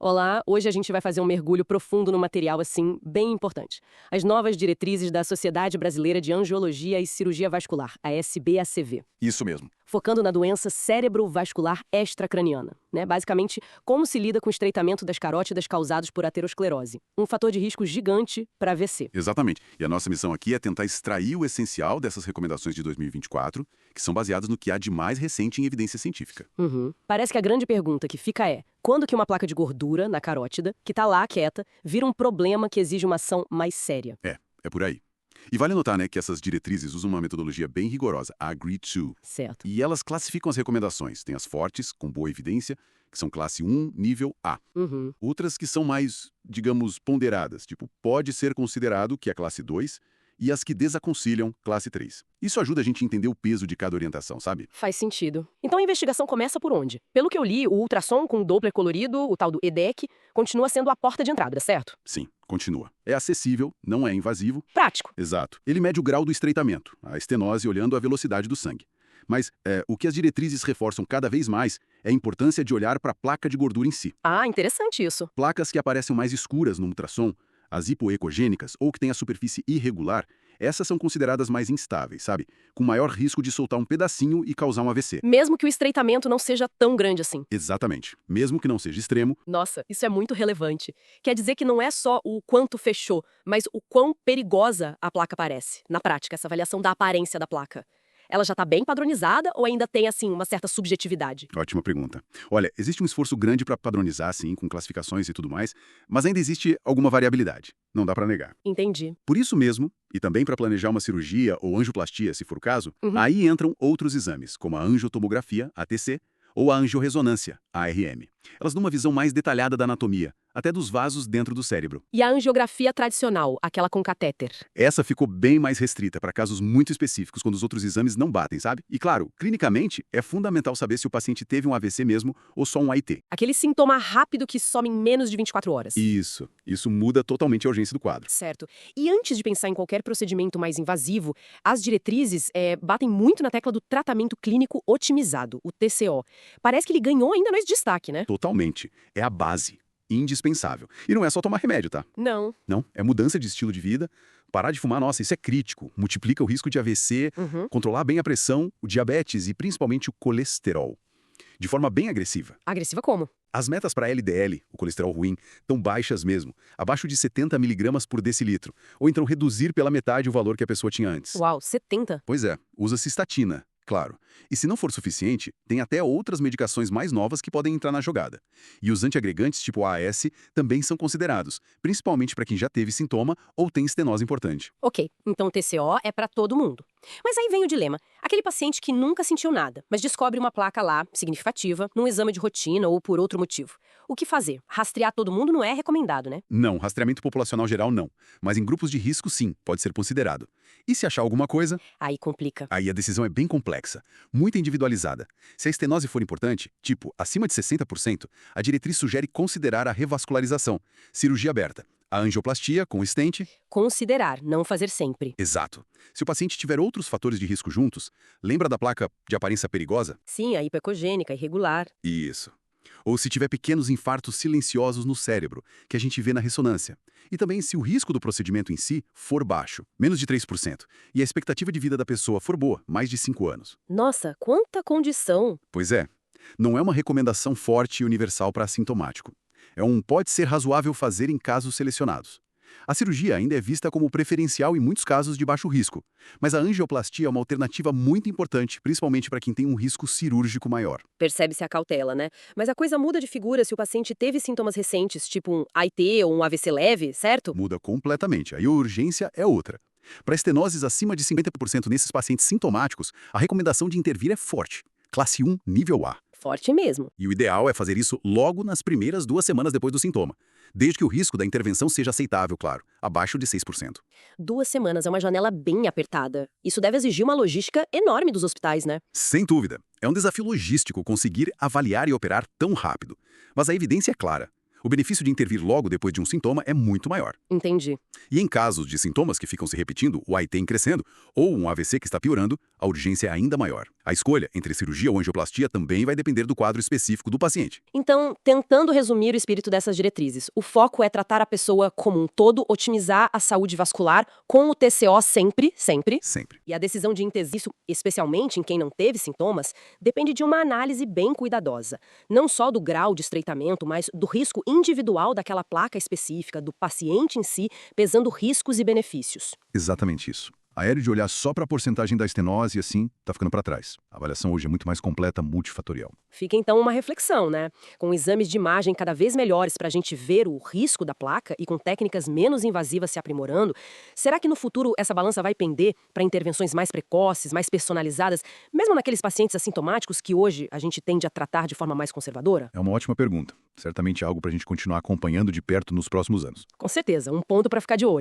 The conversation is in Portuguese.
Olá, hoje a gente vai fazer um mergulho profundo no material, assim, bem importante. As novas diretrizes da Sociedade Brasileira de Angiologia e Cirurgia Vascular, a SBACV. Isso mesmo. Focando na doença cerebrovascular extracraniana, né? Basicamente, como se lida com o estreitamento das carótidas causados por aterosclerose. Um fator de risco gigante para AVC. Exatamente. E a nossa missão aqui é tentar extrair o essencial dessas recomendações de 2024, que são baseadas no que há de mais recente em evidência científica. Parece que a grande pergunta que fica é: quando que uma placa de gordura na carótida, que tá lá quieta, vira um problema que exige uma ação mais séria? É por aí. E vale notar, né, que essas diretrizes usam uma metodologia bem rigorosa, a Agree-to. Certo. E elas classificam as recomendações. Tem as fortes, com boa evidência, que são classe 1, nível A. Outras que são mais, digamos, ponderadas, tipo, pode ser considerado, que é classe 2, e as que desaconselham, classe 3. Isso ajuda a gente a entender o peso de cada orientação, sabe? Faz sentido. Então a investigação começa por onde? Pelo que eu li, o ultrassom com Doppler colorido, o tal do EDEC, continua sendo a porta de entrada, certo? Sim, continua. É acessível, não é invasivo. Prático. Exato. Ele mede o grau do estreitamento, a estenose olhando a velocidade do sangue. Mas o que as diretrizes reforçam cada vez mais é a importância de olhar para a placa de gordura em si. Ah, interessante isso. Placas que aparecem mais escuras no ultrassom, as hipoecogênicas ou que têm a superfície irregular, essas são consideradas mais instáveis, sabe? Com maior risco de soltar um pedacinho e causar um AVC. Mesmo que o estreitamento não seja tão grande assim. Exatamente. Mesmo que não seja extremo. Nossa, isso é muito relevante. Quer dizer que não é só o quanto fechou, mas o quão perigosa a placa parece. Na prática, essa avaliação da aparência da placa. Ela já está bem padronizada ou ainda tem, assim, uma certa subjetividade? Ótima pergunta. Olha, existe um esforço grande para padronizar, sim, com classificações e tudo mais, mas ainda existe alguma variabilidade. Não dá para negar. Entendi. Por isso mesmo, e também para planejar uma cirurgia ou angioplastia, se for o caso, aí entram outros exames, como a angiotomografia, ATC, ou a angiorressonância, ARM. Elas dão uma visão mais detalhada da anatomia, até dos vasos dentro do cérebro. E a angiografia tradicional, aquela com catéter? Essa ficou bem mais restrita para casos muito específicos, quando os outros exames não batem, sabe? E claro, clinicamente, é fundamental saber se o paciente teve um AVC mesmo ou só um AIT. Aquele sintoma rápido que some em menos de 24 horas. Isso muda totalmente a urgência do quadro. Certo. E antes de pensar em qualquer procedimento mais invasivo, as diretrizes batem muito na tecla do tratamento clínico otimizado, o TCO. Parece que ele ganhou ainda mais destaque, né? Totalmente. É a base. Indispensável. E não é só tomar remédio, tá? Não. Não, é mudança de estilo de vida. Parar de fumar, nossa, isso é crítico. Multiplica o risco de AVC, controlar bem a pressão, o diabetes e principalmente o colesterol. De forma bem agressiva. Agressiva como? As metas para LDL, o colesterol ruim, estão baixas mesmo, abaixo de 70 miligramas por decilitro. Ou então reduzir pela metade o valor que a pessoa tinha antes. Uau, 70? Pois é, usa-se estatina, claro. E se não for suficiente, tem até outras medicações mais novas que podem entrar na jogada. E os antiagregantes tipo AAS também são considerados, principalmente para quem já teve sintoma ou tem estenose importante. Ok, então o TCO é para todo mundo. Mas aí vem o dilema. Aquele paciente que nunca sentiu nada, mas descobre uma placa lá, significativa, num exame de rotina ou por outro motivo. O que fazer? Rastrear todo mundo não é recomendado, né? Não, rastreamento populacional geral não. Mas em grupos de risco, sim, pode ser considerado. E se achar alguma coisa? Aí complica. Aí a decisão é bem complexa, muito individualizada. Se a estenose for importante, tipo acima de 60%, a diretriz sugere considerar a revascularização, cirurgia aberta, a angioplastia com stent. Considerar, não fazer sempre. Exato. Se o paciente tiver outros fatores de risco juntos, lembra da placa de aparência perigosa? Sim, a hipoecogênica, irregular. Isso. Ou se tiver pequenos infartos silenciosos no cérebro, que a gente vê na ressonância. E também se o risco do procedimento em si for baixo, menos de 3%, e a expectativa de vida da pessoa for boa, mais de 5 anos. Nossa, quanta condição! Pois é, não é uma recomendação forte e universal para assintomático. Pode ser razoável fazer em casos selecionados. A cirurgia ainda é vista como preferencial em muitos casos de baixo risco, mas a angioplastia é uma alternativa muito importante, principalmente para quem tem um risco cirúrgico maior. Percebe-se a cautela, né? Mas a coisa muda de figura se o paciente teve sintomas recentes, tipo um AIT ou um AVC leve, certo? Muda completamente, aí a urgência é outra. Para estenoses acima de 50% nesses pacientes sintomáticos, a recomendação de intervir é forte. Classe 1, nível A. Forte mesmo. E o ideal é fazer isso logo nas primeiras 2 semanas depois do sintoma. Desde que o risco da intervenção seja aceitável, claro, abaixo de 6%. 2 semanas é uma janela bem apertada. Isso deve exigir uma logística enorme dos hospitais, né? Sem dúvida. É um desafio logístico conseguir avaliar e operar tão rápido. Mas a evidência é clara. O benefício de intervir logo depois de um sintoma é muito maior. Entendi. E em casos de sintomas que ficam se repetindo, o AIT crescendo, ou um AVC que está piorando, a urgência é ainda maior. A escolha entre cirurgia ou angioplastia também vai depender do quadro específico do paciente. Então, tentando resumir o espírito dessas diretrizes, o foco é tratar a pessoa como um todo, otimizar a saúde vascular com o TCO sempre, sempre. Sempre. E a decisão de intervir, especialmente em quem não teve sintomas, depende de uma análise bem cuidadosa. Não só do grau de estreitamento, mas do risco individual daquela placa específica, do paciente em si, pesando riscos e benefícios. Exatamente isso. A Aéreo de olhar só para a porcentagem da estenose, assim, tá ficando para trás. A avaliação hoje é muito mais completa, multifatorial. Fica então uma reflexão, né? Com exames de imagem cada vez melhores para a gente ver o risco da placa e com técnicas menos invasivas se aprimorando, será que no futuro essa balança vai pender para intervenções mais precoces, mais personalizadas, mesmo naqueles pacientes assintomáticos que hoje a gente tende a tratar de forma mais conservadora? É uma ótima pergunta. Certamente algo para a gente continuar acompanhando de perto nos próximos anos. Com certeza, um ponto para ficar de olho.